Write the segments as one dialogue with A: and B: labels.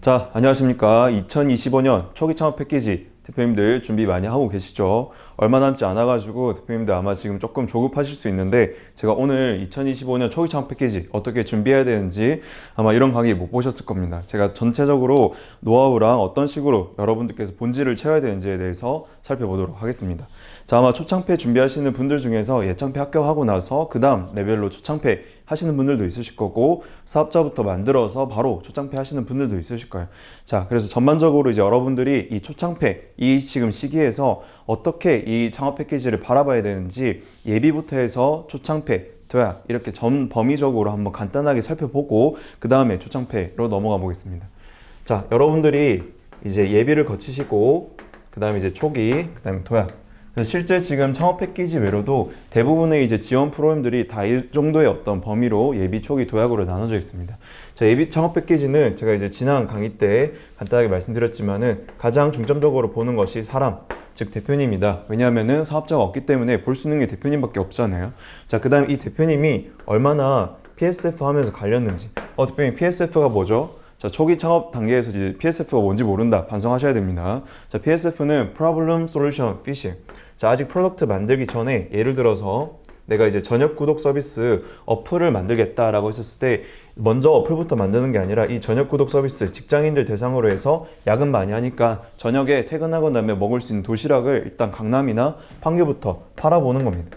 A: 자, 안녕하십니까. 2025년 초기 창업 패키지 대표님들 준비 많이 하고 계시죠? 얼마 남지 않아가지고 대표님들 아마 지금 조금 조급하실 수 있는데 제가 오늘 2025년 초기 창업 패키지 어떻게 준비해야 되는지 아마 이런 강의 못 보셨을 겁니다. 제가 전체적으로 노하우랑 어떤 식으로 여러분들께서 본질을 채워야 되는지에 대해서 살펴보도록 하겠습니다. 자, 아마 초창패 준비하시는 분들 중에서 예창패 합격하고 나서 그 다음 레벨로 초창패 하시는 분들도 있으실 거고 사업자부터 만들어서 바로 초창패 하시는 분들도 있으실 거예요. 자, 그래서 전반적으로 이제 여러분들이 이 초창패 이 지금 시기에서 어떻게 이 창업 패키지를 바라봐야 되는지 예비부터 해서 초창패 도약 이렇게 전 범위적으로 한번 간단하게 살펴보고 그 다음에 초창패로 넘어가 보겠습니다. 자, 여러분들이 이제 예비를 거치시고 그 다음에 이제 초기 그 다음에 도약. 실제 지금 창업 패키지 외로도 대부분의 이제 지원 프로그램들이 다 이 정도의 어떤 범위로 예비, 초기, 도약으로 나눠져 있습니다. 자, 예비 창업 패키지는 제가 이제 지난 강의 때 간단하게 말씀드렸지만은 가장 중점적으로 보는 것이 사람, 즉 대표님이다. 왜냐하면은 사업자가 없기 때문에 볼 수 있는 게 대표님밖에 없잖아요. 자, 그 다음 이 대표님이 얼마나 PSF 하면서 갈렸는지. 대표님 PSF가 뭐죠? 자, 초기 창업 단계에서 이제 PSF가 뭔지 모른다. 반성하셔야 됩니다. 자, PSF는 Problem Solution Fishing. 자, 아직 프로덕트 만들기 전에 예를 들어서 내가 이제 저녁 구독 서비스 어플을 만들겠다라고 했었을 때 먼저 어플부터 만드는 게 아니라 이 저녁 구독 서비스 직장인들 대상으로 해서 야근 많이 하니까 저녁에 퇴근하고 나면 먹을 수 있는 도시락을 일단 강남이나 판교부터 팔아보는 겁니다.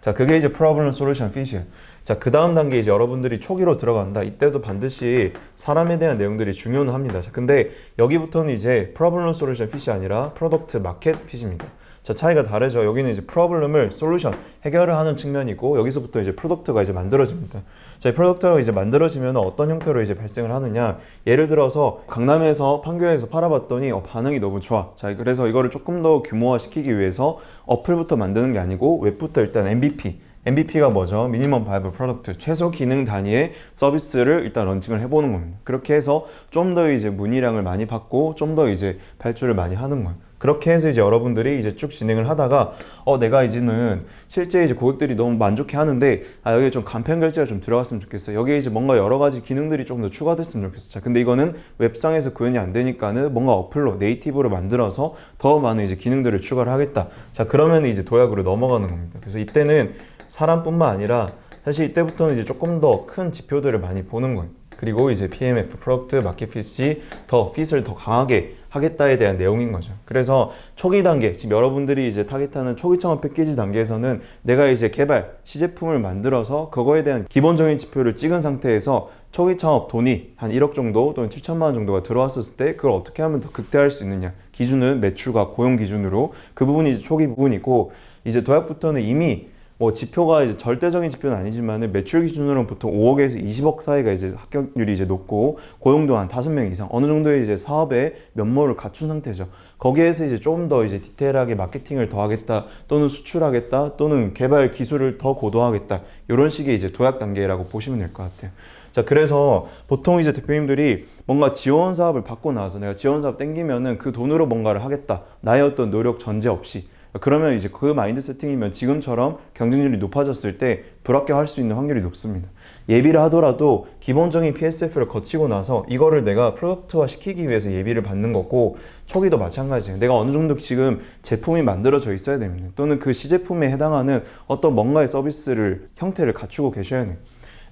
A: 자, 그게 이제 Problem Solution Fishing. 자, 그 다음 단계 이제 여러분들이 초기로 들어간다. 이때도 반드시 사람에 대한 내용들이 중요는 합니다. 자, 근데 여기부터는 이제 Problem Solution Fish이 아니라 Product Market Fish입니다. 자, 차이가 다르죠. 여기는 이제 프로블럼을 솔루션, 해결을 하는 측면이고 여기서부터 이제 프로덕트가 이제 만들어집니다. 자, 이 프로덕트가 이제 만들어지면 어떤 형태로 이제 발생을 하느냐. 예를 들어서 강남에서 판교에서 팔아봤더니 반응이 너무 좋아. 자, 그래서 이거를 조금 더 규모화 시키기 위해서 어플부터 만드는 게 아니고 웹부터 일단 MVP가 뭐죠? 미니멈 바이블 프로덕트, 최소 기능 단위의 서비스를 일단 런칭을 해보는 겁니다. 그렇게 해서 좀 더 이제 문의량을 많이 받고 좀 더 이제 발주를 많이 하는 거예요. 그렇게 해서 이제 여러분들이 이제 쭉 진행을 하다가 내가 이제는 실제 이제 고객들이 너무 만족해 하는데 여기에 좀 간편 결제가 좀 들어갔으면 좋겠어. 여기에 이제 뭔가 여러 가지 기능들이 조금 더 추가됐으면 좋겠어. 자, 근데 이거는 웹상에서 구현이 안 되니까는 뭔가 어플로 네이티브로 만들어서 더 많은 이제 기능들을 추가를 하겠다. 자, 그러면 이제 도약으로 넘어가는 겁니다. 그래서 이때는 사람뿐만 아니라 사실 이때부터는 이제 조금 더 큰 지표들을 많이 보는 거예요. 그리고 이제 PMF, 프로덕트 마켓 핏이 더 핏을 더 강하게 하겠다에 대한 내용인 거죠. 그래서 초기 단계, 지금 여러분들이 이제 타겟하는 초기 창업 패키지 단계에서는 내가 이제 개발, 시제품을 만들어서 그거에 대한 기본적인 지표를 찍은 상태에서 초기 창업 돈이 한 1억 정도 또는 7천만 원 정도가 들어왔을 때 그걸 어떻게 하면 더 극대화할 수 있느냐. 기준은 매출과 고용 기준으로 그 부분이 이제 초기 부분이고 이제 도약부터는 이미 지표가 이제 절대적인 지표는 아니지만 매출 기준으로는 보통 5억에서 20억 사이가 이제 합격률이 이제 높고 고용도 한 5명 이상 어느 정도의 이제 사업의 면모를 갖춘 상태죠. 거기에서 이제 좀 더 이제 디테일하게 마케팅을 더 하겠다 또는 수출하겠다 또는 개발 기술을 더 고도화하겠다 이런 식의 이제 도약 단계라고 보시면 될 것 같아요. 자, 그래서 보통 이제 대표님들이 뭔가 지원 사업을 받고 나서 내가 지원 사업 땡기면은 그 돈으로 뭔가를 하겠다. 나의 어떤 노력 전제 없이. 그러면 이제 그 마인드 세팅이면 지금처럼 경쟁률이 높아졌을 때 불합격할 수 있는 확률이 높습니다. 예비를 하더라도 기본적인 PSF를 거치고 나서 이거를 내가 프로덕트화 시키기 위해서 예비를 받는 거고 초기도 마찬가지예요. 내가 어느 정도 지금 제품이 만들어져 있어야 됩니다. 또는 그 시제품에 해당하는 어떤 뭔가의 서비스를 형태를 갖추고 계셔야 돼요.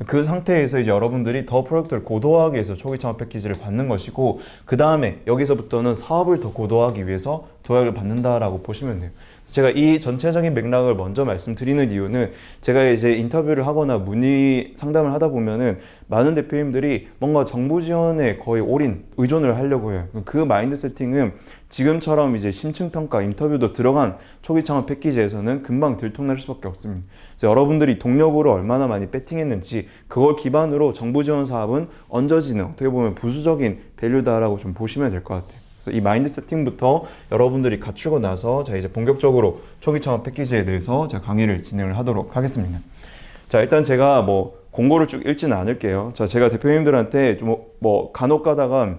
A: 그 상태에서 이제 여러분들이 더 프로덕트를 고도화하기 위해서 초기 창업 패키지를 받는 것이고 그 다음에 여기서부터는 사업을 더 고도화하기 위해서 도약을 받는다라고 보시면 돼요. 제가 이 전체적인 맥락을 먼저 말씀드리는 이유는 제가 이제 인터뷰를 하거나 문의 상담을 하다 보면은 많은 대표님들이 뭔가 정부 지원에 거의 올인, 의존을 하려고 해요. 그 마인드 세팅은 지금처럼 이제 심층평가, 인터뷰도 들어간 초기 창업 패키지에서는 금방 들통날 수밖에 없습니다. 그래서 여러분들이 동력으로 얼마나 많이 배팅했는지 그걸 기반으로 정부 지원 사업은 얹어지는 어떻게 보면 부수적인 밸류다라고 좀 보시면 될 것 같아요. 그래서 이 마인드 세팅부터 여러분들이 갖추고 나서 자, 이제 본격적으로 초기 창업 패키지에 대해서 제가 강의를 진행을 하도록 하겠습니다. 자, 일단 제가 공고를 쭉 읽지는 않을게요. 자, 제가 대표님들한테 좀 간혹 가다가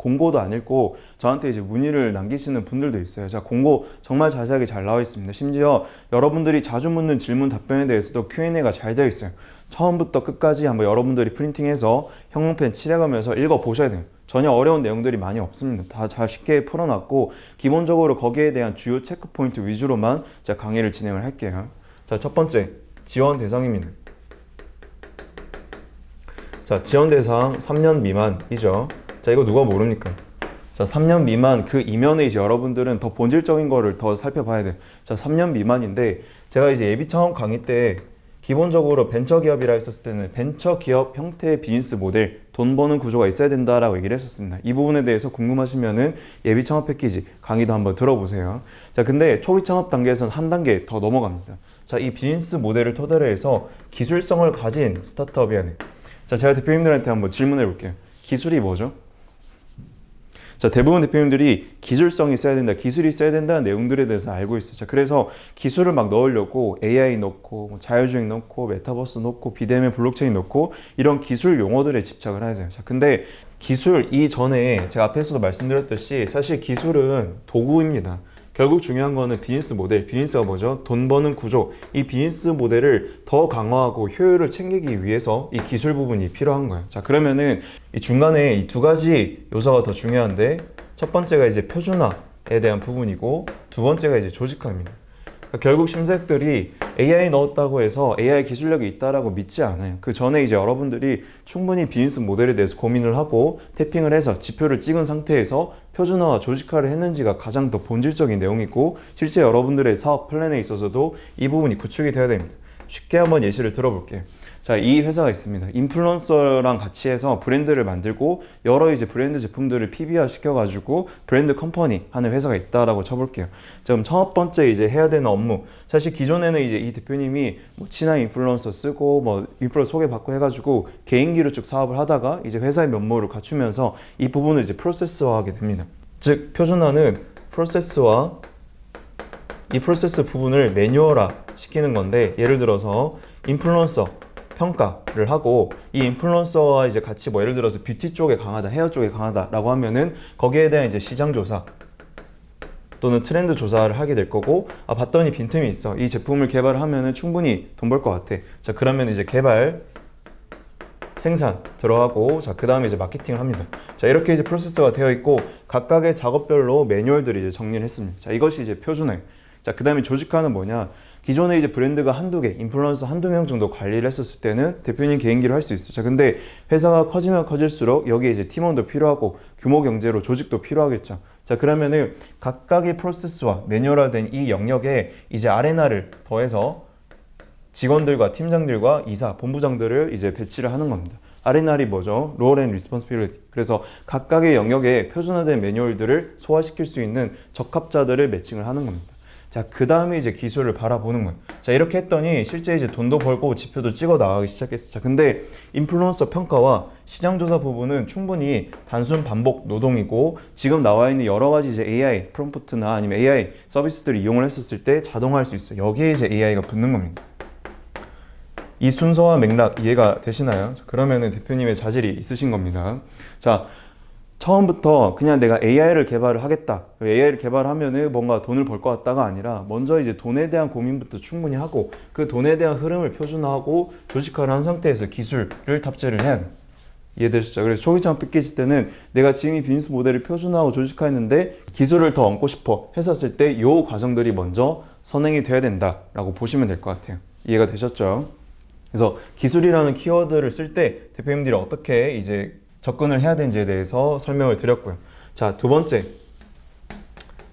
A: 공고도 안 읽고 저한테 이제 문의를 남기시는 분들도 있어요. 자, 공고 정말 자세하게 잘 나와 있습니다. 심지어 여러분들이 자주 묻는 질문 답변에 대해서도 Q&A가 잘 되어 있어요. 처음부터 끝까지 한번 여러분들이 프린팅해서 형광펜 칠해가면서 읽어보셔야 돼요. 전혀 어려운 내용들이 많이 없습니다. 다 잘 쉽게 풀어놨고 기본적으로 거기에 대한 주요 체크 포인트 위주로만 제가 강의를 진행을 할게요. 자, 첫 번째, 지원 대상입니다. 자, 지원 대상 3년 미만이죠. 자, 이거 누가 모릅니까? 자, 3년 미만 그 이면에 이제 여러분들은 더 본질적인 거를 더 살펴봐야 돼요. 자, 3년 미만인데 제가 이제 예비 창업 강의 때 기본적으로 벤처기업이라 했었을 때는 벤처기업 형태의 비즈니스 모델, 돈 버는 구조가 있어야 된다라고 얘기를 했었습니다. 이 부분에 대해서 궁금하시면은 예비 창업 패키지 강의도 한번 들어보세요. 자, 근데 초기 창업 단계에서는 한 단계 더 넘어갑니다. 자, 이 비즈니스 모델을 토대로 해서 기술성을 가진 스타트업이야 돼. 자, 제가 대표님들한테 한번 질문해 볼게요. 기술이 뭐죠? 자, 대부분 대표님들이 기술성이 있어야 된다, 기술이 있어야 된다는 내용들에 대해서 알고 있어요. 자, 그래서 기술을 막 넣으려고 AI 넣고, 뭐 자율주행 넣고, 메타버스 넣고, 비대면 블록체인 넣고, 이런 기술 용어들에 집착을 하세요. 자, 근데 기술 이전에 제가 앞에서도 말씀드렸듯이 사실 기술은 도구입니다. 결국 중요한 거는 비즈니스 모델, 비즈니스가 뭐죠? 돈 버는 구조. 이 비즈니스 모델을 더 강화하고 효율을 챙기기 위해서 이 기술 부분이 필요한 거예요. 자, 그러면은 이 중간에 이 두 가지 요소가 더 중요한데 첫 번째가 이제 표준화에 대한 부분이고 두 번째가 이제 조직화입니다. 그러니까 결국 심사학들이 AI 넣었다고 해서 AI 기술력이 있다라고 믿지 않아요. 그 전에 이제 여러분들이 충분히 비즈니스 모델에 대해서 고민을 하고 태핑을 해서 지표를 찍은 상태에서 표준화와 조직화를 했는지가 가장 더 본질적인 내용이고 실제 여러분들의 사업 플랜에 있어서도 이 부분이 구축이 돼야 됩니다. 쉽게 한번 예시를 들어볼게요. 자, 이 회사가 있습니다. 인플루언서랑 같이 해서 브랜드를 만들고 여러 이제 브랜드 제품들을 PB화 시켜가지고 브랜드 컴퍼니 하는 회사가 있다라고 쳐볼게요. 자, 그럼 첫 번째 이제 해야 되는 업무. 사실 기존에는 이제 이 대표님이 뭐 친한 인플루언서 쓰고 뭐 인플루언서 소개받고 해가지고 개인기로 쭉 사업을 하다가 이제 회사의 면모를 갖추면서 이 부분을 이제 프로세스화하게 됩니다. 즉, 표준화는 프로세스와 이 프로세스 부분을 매뉴얼화 시키는 건데 예를 들어서 인플루언서 평가를 하고 이 인플루언서와 이제 같이 뭐 예를 들어서 뷰티 쪽에 강하다, 헤어 쪽에 강하다라고 하면은 거기에 대한 이제 시장 조사 또는 트렌드 조사를 하게 될 거고 아, 봤더니 빈틈이 있어. 이 제품을 개발하면은 충분히 돈 벌 것 같아. 자, 그러면 이제 개발, 생산 들어가고 자, 그다음에 이제 마케팅을 합니다. 자, 이렇게 이제 프로세스가 되어 있고 각각의 작업별로 매뉴얼들이 이제 정리를 했습니다. 자, 이것이 이제 표준화예요. 자, 그다음에 조직화는 뭐냐? 기존에 이제 브랜드가 한두 개, 인플루언서 한두 명 정도 관리를 했었을 때는 대표님 개인기로 할 수 있어요. 자, 근데 회사가 커지면 커질수록 여기에 이제 팀원도 필요하고 규모 경제로 조직도 필요하겠죠. 자, 그러면은 각각의 프로세스와 매뉴얼화된 이 영역에 이제 아레나를 더해서 직원들과 팀장들과 이사, 본부장들을 이제 배치를 하는 겁니다. 아레나리 뭐죠? Role and Responsibility. 그래서 각각의 영역에 표준화된 매뉴얼들을 소화시킬 수 있는 적합자들을 매칭을 하는 겁니다. 자, 그 다음에 이제 기술을 바라보는 거예요. 자, 이렇게 했더니 실제 이제 돈도 벌고 지표도 찍어 나가기 시작했어요. 자, 근데 인플루언서 평가와 시장조사 부분은 충분히 단순 반복 노동이고 지금 나와 있는 여러 가지 이제 AI 프롬프트나 아니면 AI 서비스들을 이용을 했었을 때 자동화할 수 있어요. 여기에 이제 AI가 붙는 겁니다. 이 순서와 맥락 이해가 되시나요? 그러면은 대표님의 자질이 있으신 겁니다. 자, 처음부터 그냥 내가 AI를 개발을 하겠다. AI를 개발하면은 뭔가 돈을 벌 것 같다가 아니라 먼저 이제 돈에 대한 고민부터 충분히 하고 그 돈에 대한 흐름을 표준화하고 조직화를 한 상태에서 기술을 탑재를 해야 돼요. 이해되시죠? 그래서 초기 창업 패키지 때는 내가 지금 이 비즈니스 모델을 표준화하고 조직화했는데 기술을 더 얹고 싶어 했었을 때 이 과정들이 먼저 선행이 돼야 된다라고 보시면 될 것 같아요. 이해가 되셨죠? 그래서 기술이라는 키워드를 쓸 때 대표님들이 어떻게 이제 접근을 해야 되는지에 대해서 설명을 드렸고요. 자, 두 번째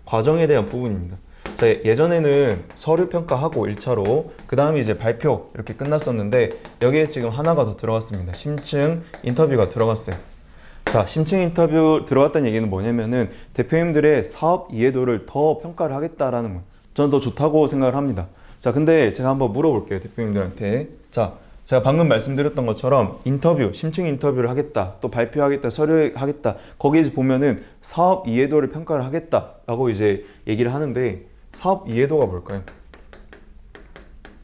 A: 과정에 대한 부분입니다. 자, 예전에는 서류 평가하고 1차로 그 다음에 이제 발표 이렇게 끝났었는데 여기에 지금 하나가 더 들어갔습니다. 심층 인터뷰가 들어갔어요. 자, 심층 인터뷰 들어갔다는 얘기는 뭐냐면은 대표님들의 사업 이해도를 더 평가를 하겠다라는 거예요. 저는 더 좋다고 생각을 합니다. 자, 근데 제가 한번 물어볼게요, 대표님들한테. 자, 제가 방금 말씀드렸던 것처럼 인터뷰, 심층 인터뷰를 하겠다, 또 발표하겠다, 서류하겠다, 거기에 보면은 사업 이해도를 평가를 하겠다라고 이제 얘기를 하는데 사업 이해도가 뭘까요?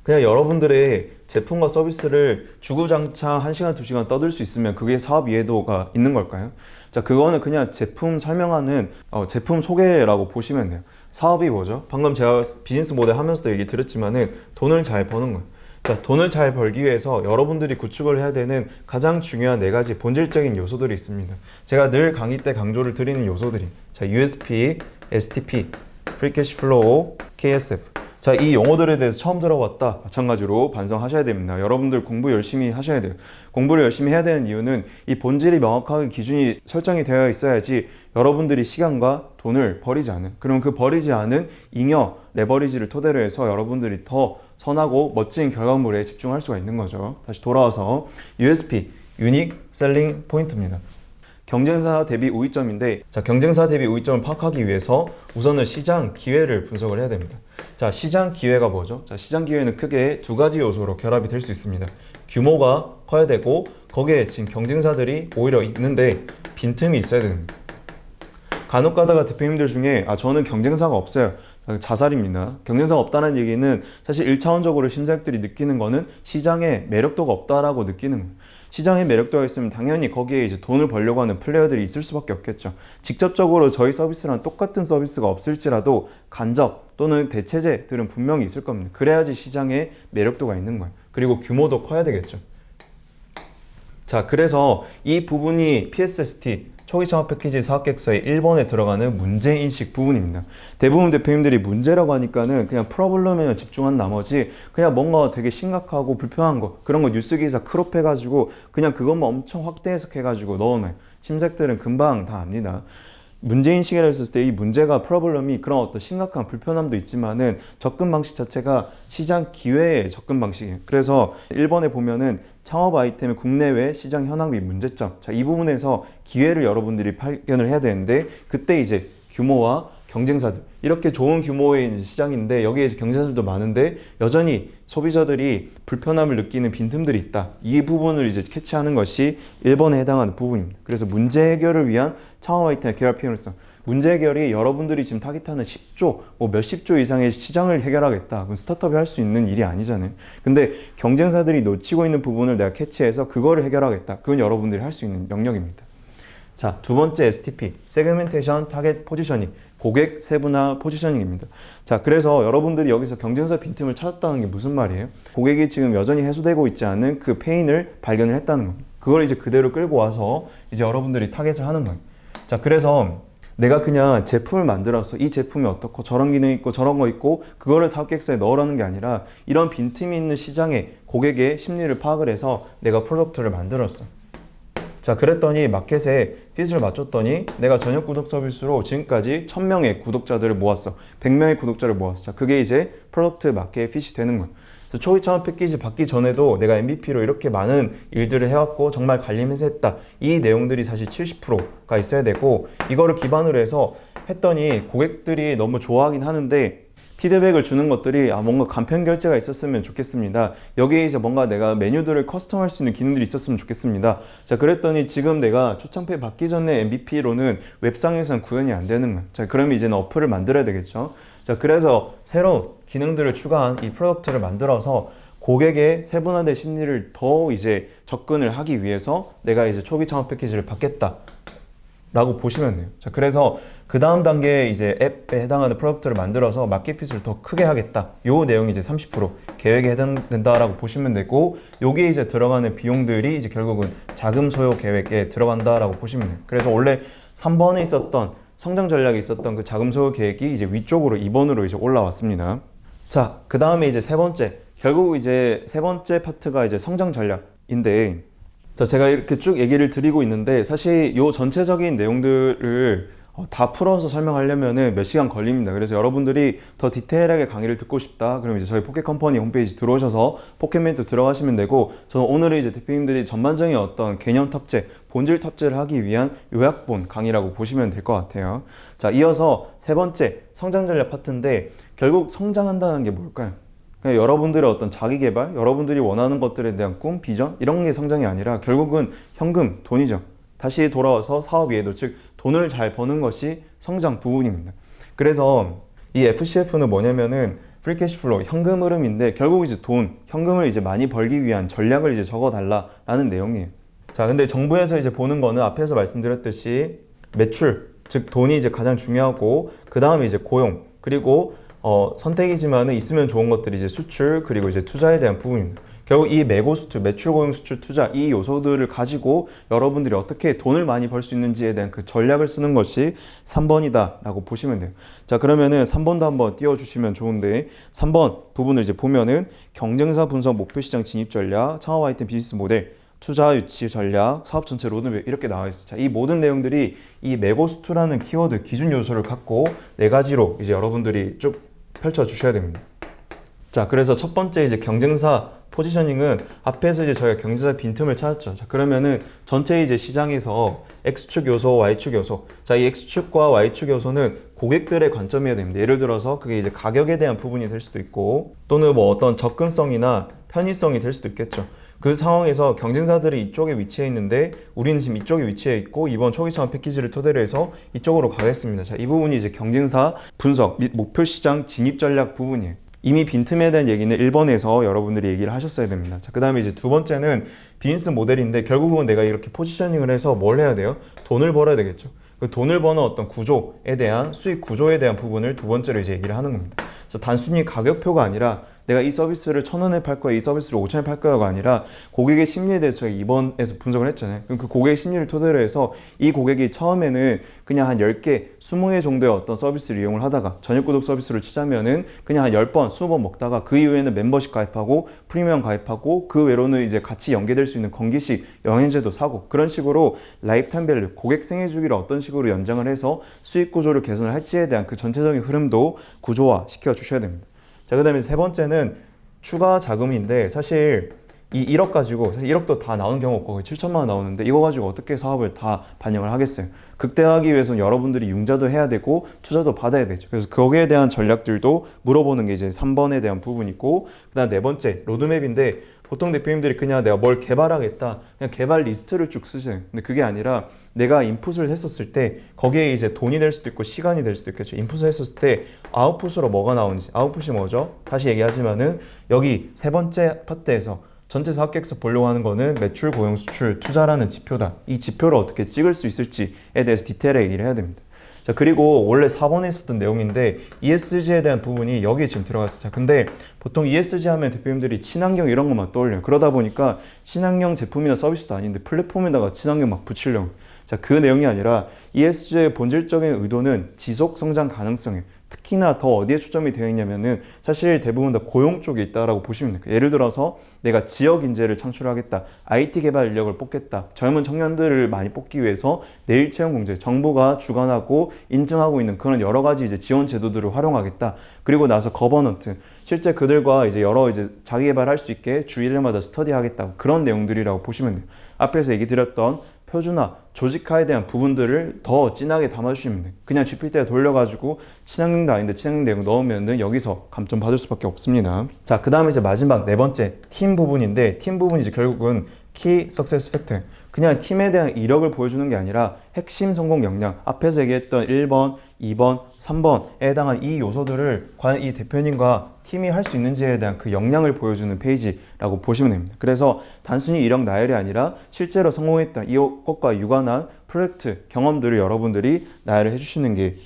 A: 그냥 여러분들의 제품과 서비스를 주구장창 1시간, 2시간 떠들 수 있으면 그게 사업 이해도가 있는 걸까요? 자, 그거는 그냥 제품 설명하는 제품 소개라고 보시면 돼요. 사업이 뭐죠? 방금 제가 비즈니스 모델 하면서도 얘기 드렸지만은 돈을 잘 버는 거예요. 자, 돈을 잘 벌기 위해서 여러분들이 구축을 해야 되는 가장 중요한 4가지 본질적인 요소들이 있습니다. 제가 늘 강의 때 강조를 드리는 요소들이, 자, USP, STP, Free Cash Flow, KSF. 자, 이 용어들에 대해서 처음 들어봤다, 마찬가지로 반성하셔야 됩니다. 여러분들 공부 열심히 하셔야 돼요. 공부를 열심히 해야 되는 이유는 이 본질이 명확하게 기준이 설정이 되어 있어야지 여러분들이 시간과 돈을 버리지 않은, 그럼 그 버리지 않은 잉여 레버리지를 토대로 해서 여러분들이 더 선하고 멋진 결과물에 집중할 수가 있는 거죠. 다시 돌아와서 USP, Unique Selling Point입니다. 경쟁사 대비 우위점인데, 자, 경쟁사 대비 우위점을 파악하기 위해서 우선은 시장 기회를 분석을 해야 됩니다. 자, 시장 기회가 뭐죠? 자, 시장 기회는 크게 2가지 요소로 결합이 될 수 있습니다. 규모가 커야 되고, 거기에 지금 경쟁사들이 오히려 있는데 빈틈이 있어야 됩니다. 간혹 가다가 대표님들 중에 저는 경쟁사가 없어요, 자살입니다. 경쟁사가 없다는 얘기는 사실 1차원적으로 심사역들이 느끼는 거는 시장에 매력도가 없다라고 느끼는 거예요. 시장에 매력도가 있으면 당연히 거기에 이제 돈을 벌려고 하는 플레이어들이 있을 수밖에 없겠죠. 직접적으로 저희 서비스랑 똑같은 서비스가 없을지라도 간접 또는 대체제들은 분명히 있을 겁니다. 그래야지 시장에 매력도가 있는 거예요. 그리고 규모도 커야 되겠죠. 자, 그래서 이 부분이 PSST 초기 창업 패키지 사업계획서의 1번에 들어가는 문제인식 부분입니다. 대부분 대표님들이 문제라고 하니까는 그냥 프로블럼에 집중한 나머지 그냥 뭔가 되게 심각하고 불편한 거, 그런 거 뉴스 기사 크롭 해가지고 그냥 그것만 엄청 확대 해석해가지고 넣어놔요. 심색들은 금방 다 압니다. 문제인식이라 했을 때 이 문제가 프로블럼이 그런 어떤 심각한 불편함도 있지만은 접근 방식 자체가 시장 기회의 접근 방식이에요. 그래서 1번에 보면은 창업 아이템의 국내외 시장 현황 및 문제점. 자, 이 부분에서 기회를 여러분들이 발견을 해야 되는데, 그때 이제 규모와 경쟁사들, 이렇게 좋은 규모의 시장인데 여기에 이제 경쟁사들도 많은데 여전히 소비자들이 불편함을 느끼는 빈틈들이 있다. 이 부분을 이제 캐치하는 것이 1번에 해당하는 부분입니다. 그래서 문제 해결을 위한 창업 아이템의 개발 필요성. 문제 해결이 여러분들이 지금 타깃하는 10조, 뭐 몇십 조 이상의 시장을 해결하겠다. 그건 스타트업이 할 수 있는 일이 아니잖아요. 근데 경쟁사들이 놓치고 있는 부분을 내가 캐치해서 그거를 해결하겠다. 그건 여러분들이 할 수 있는 영역입니다. 자, 2번째 STP, 세그멘테이션 타겟 포지셔닝, 고객 세분화 포지셔닝입니다. 자, 그래서 여러분들이 여기서 경쟁사 빈틈을 찾았다는 게 무슨 말이에요? 고객이 지금 여전히 해소되고 있지 않은 그 페인을 발견을 했다는 겁니다. 그걸 이제 그대로 끌고 와서 이제 여러분들이 타겟을 하는 거예요. 자, 그래서 내가 그냥 제품을 만들어서 이 제품이 어떻고 저런 기능이 있고 저런 거 있고 그거를 사업계획서에 넣으라는 게 아니라 이런 빈틈이 있는 시장에 고객의 심리를 파악을 해서 내가 프로덕트를 만들었어. 자, 그랬더니 마켓에 핏을 맞췄더니 내가 전역 구독 서비스로 지금까지 1000명의 구독자들을 모았어. 100명의 구독자를 모았어. 자, 그게 이제 프로덕트 마켓 핏이 되는 거야. 초기 창업 패키지 받기 전에도 내가 MVP로 이렇게 많은 일들을 해왔고 정말 관리해서 했다. 이 내용들이 사실 70%가 있어야 되고, 이거를 기반으로 해서 했더니 고객들이 너무 좋아하긴 하는데 피드백을 주는 것들이 뭔가 간편 결제가 있었으면 좋겠습니다. 여기에 이제 뭔가 내가 메뉴들을 커스텀할 수 있는 기능들이 있었으면 좋겠습니다. 자, 그랬더니 지금 내가 초창패 받기 전에 MVP로는 웹상에서는 구현이 안 되는 거예요. 자, 그러면 이제는 어플을 만들어야 되겠죠. 자, 그래서 새로운 기능들을 추가한 이 프로덕트를 만들어서 고객의 세분화된 심리를 더 이제 접근을 하기 위해서 내가 이제 초기 창업 패키지를 받겠다 라고 보시면 돼요. 자, 그래서 그 다음 단계에 이제 앱에 해당하는 프로덕트를 만들어서 마켓핏을 더 크게 하겠다. 요 내용이 이제 30% 계획에 해당된다라고 보시면 되고, 여기에 이제 들어가는 비용들이 이제 결국은 자금 소요 계획에 들어간다라고 보시면 돼요. 그래서 원래 3번에 있었던 성장 전략에 있었던 그 자금 소요 계획이 이제 위쪽으로 2번으로 이제 올라왔습니다. 자, 그 다음에 이제 세 번째, 결국 이제 세 번째 파트가 이제 성장 전략인데, 자, 제가 이렇게 쭉 얘기를 드리고 있는데 사실 요 전체적인 내용들을 다 풀어서 설명하려면 몇 시간 걸립니다. 그래서 여러분들이 더 디테일하게 강의를 듣고 싶다, 그럼 이제 저희 포켓컴퍼니 홈페이지 들어오셔서 포켓멘트 들어가시면 되고, 저는 오늘은 이제 대표님들이 전반적인 어떤 개념 탑재, 본질 탑재를 하기 위한 요약본 강의라고 보시면 될 것 같아요. 자, 이어서 세 번째 성장 전략 파트인데, 결국 성장한다는 게 뭘까요? 그냥 여러분들의 어떤 자기 개발, 여러분들이 원하는 것들에 대한 꿈, 비전, 이런 게 성장이 아니라 결국은 현금, 돈이죠. 다시 돌아와서 사업 이해도, 즉 돈을 잘 버는 것이 성장 부분입니다. 그래서 이 FCF는 뭐냐면은 프리 캐시플로우, 현금 흐름인데 결국 이제 돈, 현금을 이제 많이 벌기 위한 전략을 이제 적어달라라는 내용이에요. 자, 근데 정부에서 이제 보는 거는 앞에서 말씀드렸듯이 매출, 즉 돈이 이제 가장 중요하고 그 다음에 이제 고용, 그리고 선택이지만은 있으면 좋은 것들이 이제 수출, 그리고 이제 투자에 대한 부분입니다. 결국 이 매고수출, 매출, 고용, 수출, 투자 이 요소들을 가지고 여러분들이 어떻게 돈을 많이 벌 수 있는지에 대한 그 전략을 쓰는 것이 3번이다 라고 보시면 돼요. 자, 그러면은 3번도 한번 띄워주시면 좋은데 3번 부분을 이제 보면은 경쟁사 분석, 목표시장 진입 전략, 창업 아이템 비즈니스 모델, 투자 유치 전략, 사업 전체 로드맵 이렇게 나와 있어요. 자, 이 모든 내용들이 이 매고수투라는 키워드 기준 요소를 갖고 네 가지로 이제 여러분들이 쭉 펼쳐 주셔야 됩니다. 자, 그래서 첫 번째 이제 경쟁사 포지셔닝은 앞에서 이제 저희가 경쟁사 빈틈을 찾았죠. 자, 그러면은 전체 이제 시장에서 X축 요소, Y축 요소. 자, 이 X축과 Y축 요소는 고객들의 관점이어야 됩니다. 예를 들어서 그게 이제 가격에 대한 부분이 될 수도 있고 또는 뭐 어떤 접근성이나 편의성이 될 수도 있겠죠. 그 상황에서 경쟁사들이 이쪽에 위치해 있는데 우리는 지금 이쪽에 위치해 있고 이번 초기 창업 패키지를 토대로 해서 이쪽으로 가겠습니다. 자, 이 부분이 이제 경쟁사 분석 및 목표 시장 진입 전략 부분이에요. 이미 빈틈에 대한 얘기는 1번에서 여러분들이 얘기를 하셨어야 됩니다. 자, 그 다음에 이제 두 번째는 비즈니스 모델인데 결국은 내가 이렇게 포지셔닝을 해서 뭘 해야 돼요? 돈을 벌어야 되겠죠. 그 돈을 버는 어떤 구조에 대한 수익 구조에 대한 부분을 두 번째로 이제 얘기를 하는 겁니다. 그래서 단순히 가격표가 아니라 내가 이 서비스를 1,000원에 팔 거야, 이 서비스를 5,000원에 팔 거야가 아니라 고객의 심리에 대해서 저희가 2번에서 분석을 했잖아요. 그럼 그 고객의 심리를 토대로 해서 이 고객이 처음에는 그냥 한 10개, 20개 정도의 어떤 서비스를 이용을 하다가 저녁 구독 서비스를 치자면은 그냥 한 10번, 20번 먹다가 그 이후에는 멤버십 가입하고 프리미엄 가입하고 그 외로는 이제 같이 연계될 수 있는 건기식 영양제도 사고 그런 식으로 라이프타임 밸류, 고객 생애 주기를 어떤 식으로 연장을 해서 수익 구조를 개선을 할지에 대한 그 전체적인 흐름도 구조화 시켜 주셔야 됩니다. 자, 그 다음에 세 번째는 추가 자금인데 사실 이 1억 가지고 사실 1억도 다 나오는 경우 없고 7천만 원 나오는데 이거 가지고 어떻게 사업을 다 반영을 하겠어요? 극대화하기 위해서는 여러분들이 융자도 해야 되고 투자도 받아야 되죠. 그래서 거기에 대한 전략들도 물어보는 게 이제 3번에 대한 부분이고 그다음 네 번째 로드맵인데 보통 대표님들이 그냥 내가 뭘 개발하겠다 그냥 개발 리스트를 쭉 쓰세요. 근데 그게 아니라 내가 인풋을 했었을 때 거기에 이제 돈이 될 수도 있고 시간이 될 수도 있겠죠. 인풋을 했었을 때 아웃풋으로 뭐가 나오는지 아웃풋이 뭐죠? 다시 얘기하지만은 여기 세 번째 파트에서 전체 사업 계획서 보려고 하는 거는 매출, 고용, 수출, 투자라는 지표다. 이 지표를 어떻게 찍을 수 있을지에 대해서 디테일하게 얘기를 해야 됩니다. 자, 그리고 원래 4번에 있었던 내용인데 ESG에 대한 부분이 여기에 지금 들어갔어요. 자, 근데 보통 ESG 하면 대표님들이 친환경 이런 것만 떠올려요. 그러다 보니까 친환경 제품이나 서비스도 아닌데 플랫폼에다가 친환경 막 붙이려고. 자, 그 내용이 아니라 ESG의 본질적인 의도는 지속 성장 가능성이에요. 특히나 더 어디에 초점이 되어 있냐면은 사실 대부분 다 고용 쪽에 있다라고 보시면 돼요. 예를 들어서 내가 지역 인재를 창출하겠다, IT 개발 인력을 뽑겠다, 젊은 청년들을 많이 뽑기 위해서 내일 채용 공제, 정부가 주관하고 인증하고 있는 그런 여러 가지 이제 지원 제도들을 활용하겠다. 그리고 나서 거버넌트, 실제 그들과 이제 여러 이제 자기 개발할 수 있게 주 1회마다 스터디하겠다 그런 내용들이라고 보시면 돼요. 앞에서 얘기 드렸던 표준화, 조직화에 대한 부분들을 더 진하게 담아주시면 돼요. 그냥 GPT에 돌려가지고 친환경도 아닌데 친환경 내용 넣으면 여기서 감점 받을 수밖에 없습니다. 자, 그 다음에 이제 마지막 네 번째 팀 부분인데 팀 부분이 이제 결국은 키 석세스 팩터. 그냥 팀에 대한 이력을 보여주는 게 아니라 핵심 성공 역량, 앞에서 얘기했던 1번, 2번, 3번에 해당한 이 요소들을 과연 이 대표님과 팀이 할 수 있는지에 대한 그 역량을 보여주는 페이지라고 보시면 됩니다. 그래서 단순히 이력 나열이 아니라 실제로 성공했던 이것과 유관한 프로젝트, 경험들을 여러분들이 나열을 해주시는 게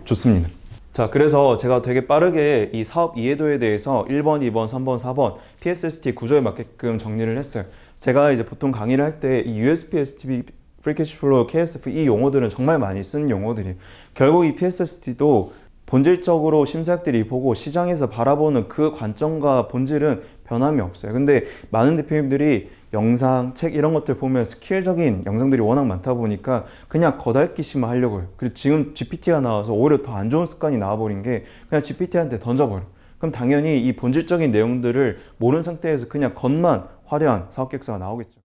A: 좋습니다. 자, 그래서 제가 되게 빠르게 이 사업 이해도에 대해서 1번, 2번, 3번, 4번 PSST 구조에 맞게끔 정리를 했어요. 제가 이제 보통 강의를 할 때 이 USPSTP, Free Cash Flow, KSF 이 용어들은 정말 많이 쓰는 용어들이에요. 결국 이 PSST도 본질적으로 심사학들이 보고 시장에서 바라보는 그 관점과 본질은 변함이 없어요. 근데 많은 대표님들이 영상, 책 이런 것들 보면 스킬적인 영상들이 워낙 많다 보니까 그냥 겉핥기식만 하려고 해요. 그리고 지금 GPT가 나와서 오히려 더 안 좋은 습관이 나와버린 게 그냥 GPT한테 던져버려. 그럼 당연히 이 본질적인 내용들을 모르는 상태에서 그냥 겉만 화려한 사업 계획서가 나오겠죠.